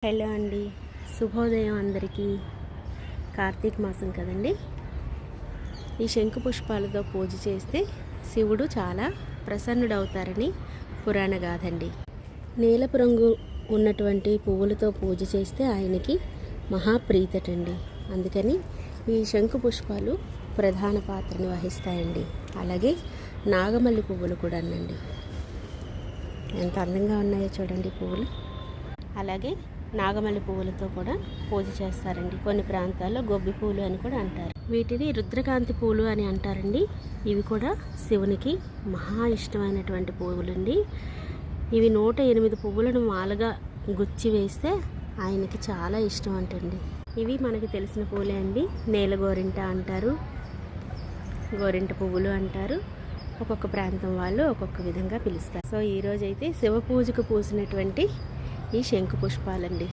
Hello అండి, శుభోదయం అందరికీ. కార్తీక మాసం కదండి. ఈ శంకు పుష్పాలతో పూజ చేస్తే శివుడు చాలా ప్రసన్నుడవుతారని పురాణ గాథండి. నీలపు రంగు ఉన్నటువంటి పువ్వులతో పూజ చేస్తే ఆయనకి మహాప్రీతటండి. అందుకని ఈ శంకు పుష్పాలు ప్రధాన పాత్రను వహిస్తాయండి. అలాగే నాగమల్లి పువ్వులు కూడా అనండి, ఎంత అందంగా ఉన్నాయో చూడండి పువ్వులు. అలాగే నాగమల్లి పువ్వులతో కూడా పూజ చేస్తారండి. కొన్ని ప్రాంతాల్లో గొబ్బి పూలు అని కూడా అంటారు. వీటిని రుద్రకాంతి పూలు అని అంటారండి. ఇవి కూడా శివునికి మహా ఇష్టమైనటువంటి పువ్వులండి. ఇవి 108 పువ్వులను మాలగా గుచ్చి వేస్తే ఆయనకి చాలా ఇష్టం అంటండి. ఇవి మనకి తెలిసిన పూలే అండి. నేల గోరింట అంటారు, గోరింట పువ్వులు అంటారు. ఒక్కొక్క ప్రాంతం వాళ్ళు ఒక్కొక్క విధంగా పిలుస్తారు. సో ఈరోజైతే శివ పూజకు పూసినటువంటి ఈ శంకు పుష్పాలండి.